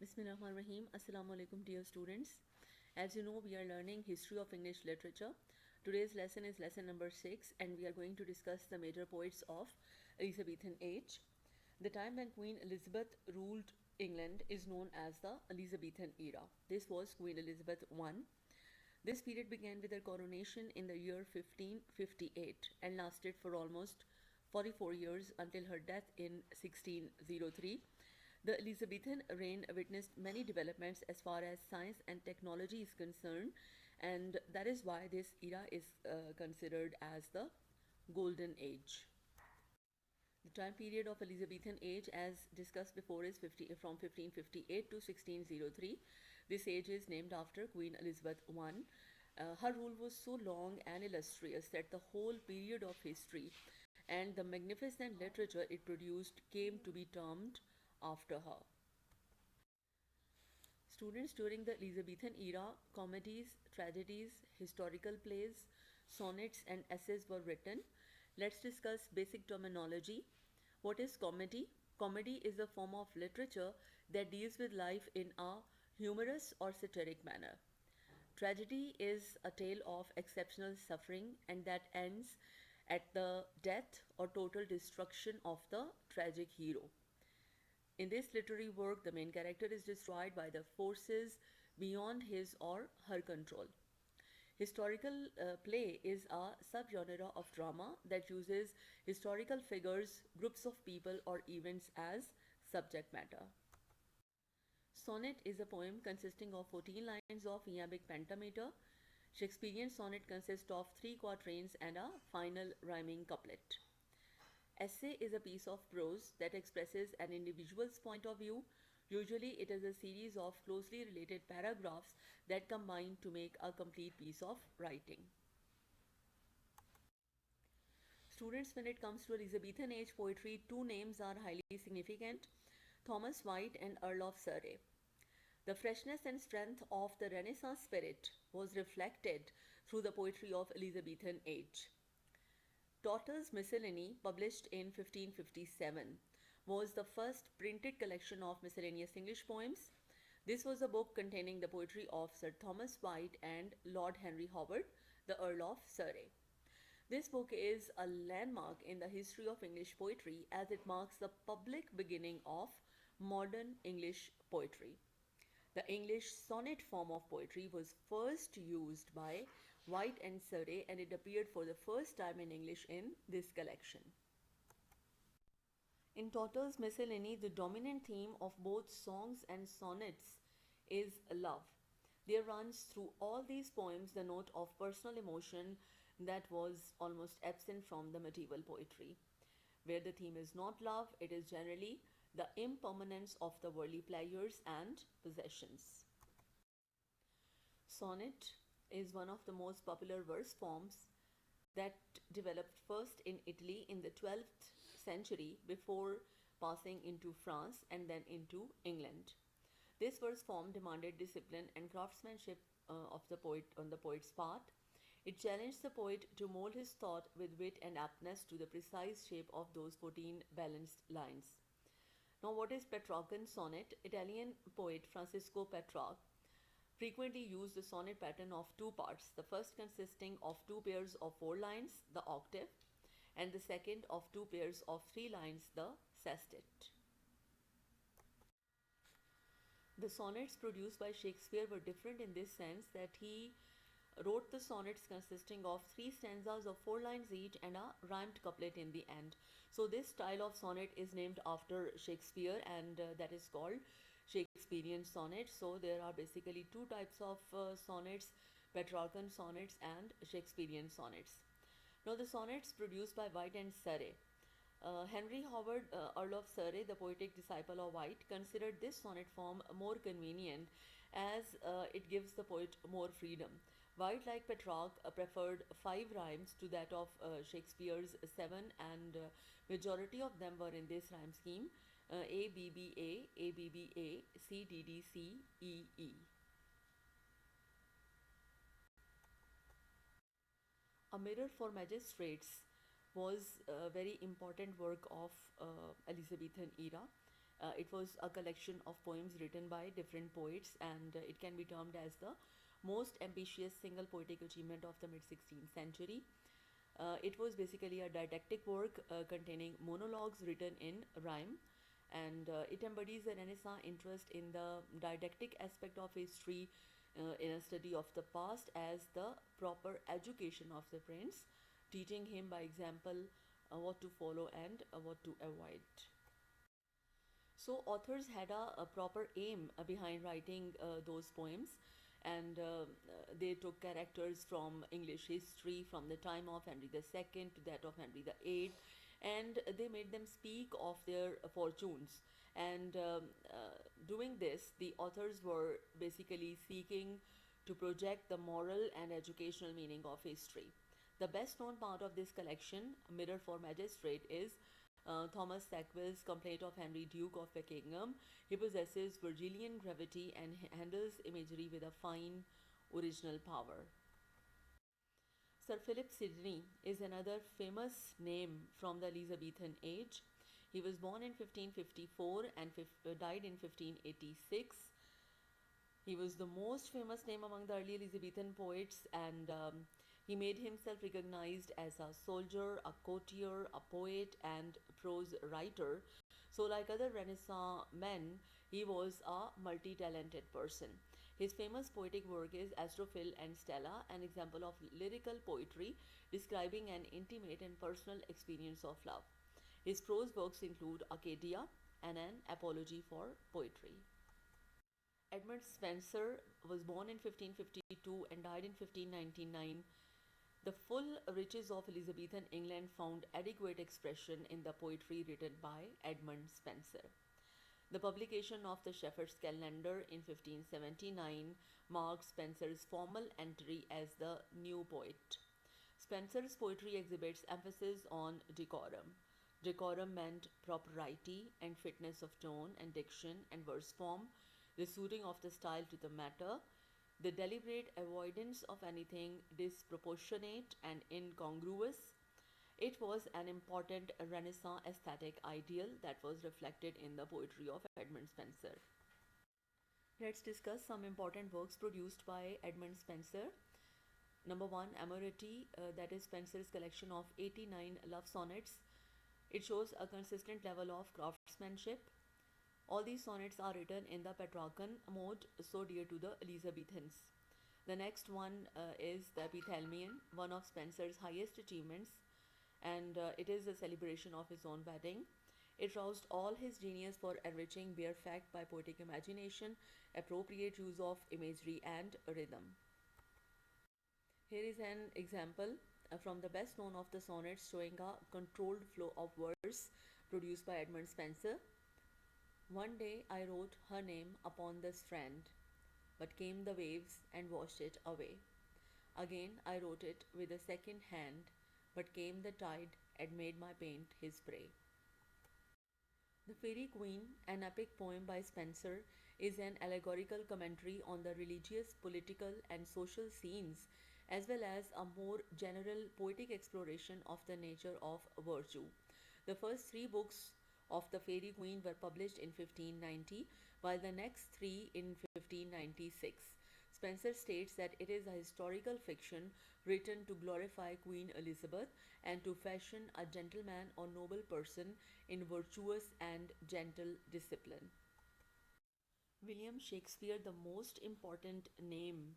Bismillahirrahmanirrahim. Assalamu alaikum, dear students. As you know, we are learning history of English literature. Today's lesson is lesson number 6, and we are going to discuss the major poets of Elizabethan age. The time when Queen Elizabeth ruled England is known as the Elizabethan era. This was Queen Elizabeth I. This period began with her coronation in the year 1558 and lasted for almost 44 years until her death in 1603. The Elizabethan reign witnessed many developments as far as science and technology is concerned, and that is why this era is considered as the Golden Age. The time period of Elizabethan age, as discussed before, is from 1558 to 1603. This age is named after Queen Elizabeth I. Her rule was so long and illustrious that the whole period of history and the magnificent literature it produced came to be termed after her. Students, during the Elizabethan era, comedies, tragedies, historical plays, sonnets, and essays were written. Let's discuss basic terminology. What is comedy? Comedy is a form of literature that deals with life in a humorous or satiric manner. Tragedy is a tale of exceptional suffering and that ends at the death or total destruction of the tragic hero. In this literary work, the main character is destroyed by the forces beyond his or her control. Historical play is a subgenre of drama that uses historical figures, groups of people, or events as subject matter. Sonnet is a poem consisting of 14 lines of iambic pentameter. Shakespearean sonnet consists of 3 quatrains and a final rhyming couplet. Essay is a piece of prose that expresses an individual's point of view. Usually, it is a series of closely related paragraphs that combine to make a complete piece of writing. Students, when it comes to Elizabethan age poetry, two names are highly significant: Thomas White and Earl of Surrey. The freshness and strength of the Renaissance spirit was reflected through the poetry of Elizabethan age. Daughter's Miscellany, published in 1557, was the first printed collection of miscellaneous English poems. This was a book containing the poetry of Sir Thomas White and Lord Henry Howard, the Earl of Surrey. This book is a landmark in the history of English poetry as it marks the public beginning of modern English poetry. The English sonnet form of poetry was first used by White and Surrey, and it appeared for the first time in English in this collection. In Totter's Miscellany, the dominant theme of both songs and sonnets is love. There runs through all these poems the note of personal emotion that was almost absent from the medieval poetry. Where the theme is not love, it is generally the impermanence of the worldly pleasures and possessions. Sonnet is one of the most popular verse forms that developed first in Italy in the 12th century before passing into France and then into England. This verse form demanded discipline and craftsmanship of the poet on the poet's part. It challenged the poet to mold his thought with wit and aptness to the precise shape of those 14 balanced lines. Now, what is Petrarchan sonnet? Italian poet Francisco Petrarch frequently used the sonnet pattern of two parts, the first consisting of two pairs of 4 lines, the octave, and the second of two pairs of 3 lines, the sestet. The sonnets produced by Shakespeare were different in this sense that he wrote the sonnets consisting of 3 stanzas of 4 lines each and a rhymed couplet in the end. So this style of sonnet is named after Shakespeare, and that is called Shakespearean sonnet. So there are basically two types of sonnets: Petrarchan sonnets and Shakespearean sonnets. Now the sonnets produced by White and Surrey. Henry Howard, Earl of Surrey, the poetic disciple of White, considered this sonnet form more convenient as it gives the poet more freedom. White, like Petrarch, preferred 5 rhymes to that of Shakespeare's 7, and majority of them were in this rhyme scheme: A B B A, A B B A, C D D C E E. A Mirror for Magistrates was a very important work of Elizabethan era. It was a collection of poems written by different poets, and it can be termed as the most ambitious single poetic achievement of the mid 16th century. It was basically a didactic work containing monologues written in rhyme, and it embodies a Renaissance interest in the didactic aspect of history, in a study of the past as the proper education of the prince, teaching him by example what to follow and what to avoid. So authors had a proper aim behind writing those poems, and they took characters from English history from the time of Henry II to that of Henry VIII, and they made them speak of their fortunes. And doing this, the authors were basically seeking to project the moral and educational meaning of history. The best known part of this collection, Mirror for Magistrate, is Thomas Sackville's Complaint of Henry, Duke of Buckingham. He possesses Virgilian gravity and handles imagery with a fine original power. Sir Philip Sidney is another famous name from the Elizabethan age. He was born in 1554 and died in 1586. He was the most famous name among the early Elizabethan poets, and he made himself recognized as a soldier, a courtier, a poet, and prose writer. So, like other Renaissance men, he was a multi talented person. His famous poetic work is Astrophil and Stella, an example of lyrical poetry describing an intimate and personal experience of love. His prose works include Arcadia and an apology for poetry. Edmund Spenser was born in 1552 and died in 1599. The full riches of Elizabethan England found adequate expression in the poetry written by Edmund Spenser. The publication of the Shepherd's Calendar in 1579 marked Spenser's formal entry as the new poet. Spenser's poetry exhibits emphasis on decorum. Decorum meant propriety and fitness of tone and diction and verse form, the suiting of the style to the matter, the deliberate avoidance of anything disproportionate and incongruous. It was an important Renaissance aesthetic ideal that was reflected in the poetry of Edmund Spenser. Let's discuss some important works produced by Edmund Spenser. Number one, Amority, that is Spenser's collection of 89 love sonnets. It shows a consistent level of craftsmanship. All these sonnets are written in the Petrarchan mode, so dear to the Elizabethans. The next one is the Epithalamion, one of Spenser's highest achievements, and it is a celebration of his own wedding. It roused all his genius for enriching bare fact by poetic imagination, appropriate use of imagery, and rhythm. Here is an example from the best known of the sonnets showing a controlled flow of verse produced by Edmund Spenser. One day I wrote her name upon the strand, but came the waves and washed it away. Again I wrote it with a second hand, but came the tide and made my paint his prey. The Fairy Queen, an epic poem by Spenser, is an allegorical commentary on the religious, political, and social scenes, as well as a more general poetic exploration of the nature of virtue. The first three books of The Fairy Queen were published in 1590, while the next three in 1596. Spenser states that it is a historical fiction written to glorify Queen Elizabeth and to fashion a gentleman or noble person in virtuous and gentle discipline. William Shakespeare, the most important name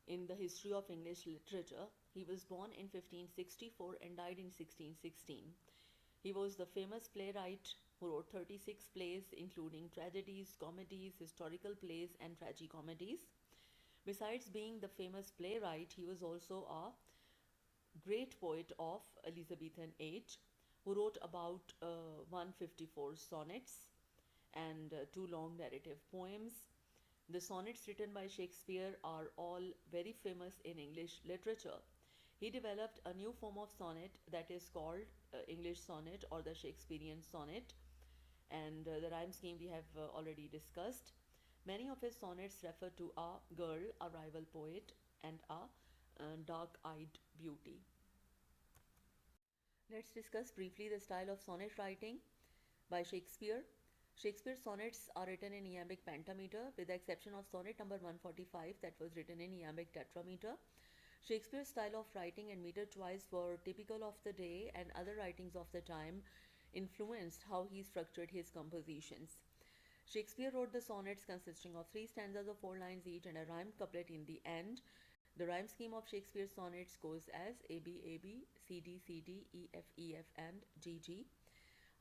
in the history of English literature, he was born in 1564 and died in 1616. He was the famous playwright who wrote 36 plays, including tragedies, comedies, historical plays, and tragicomedies. Besides being the famous playwright, he was also a great poet of Elizabethan age who wrote about 154 sonnets and two long narrative poems. The sonnets written by Shakespeare are all very famous in English literature. He developed a new form of sonnet that is called English sonnet or the Shakespearean sonnet, and the rhyme scheme we have already discussed. Many of his sonnets refer to a girl, a rival poet, and a dark eyed beauty. Let's discuss briefly the style of sonnet writing by Shakespeare. Shakespeare's sonnets are written in iambic pentameter, with the exception of sonnet number 145 that was written in iambic tetrameter. Shakespeare's style of writing and meter choice were typical of the day, and other writings of the time influenced how he structured his compositions. Shakespeare wrote the sonnets consisting of three stanzas of four lines each and a rhymed couplet in the end. The rhyme scheme of Shakespeare's sonnets goes as A B A B, C D C D, E F E F, and G G.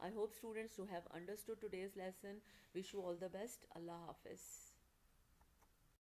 I hope students who have understood today's lesson. Wish you all the best. Allah Hafiz.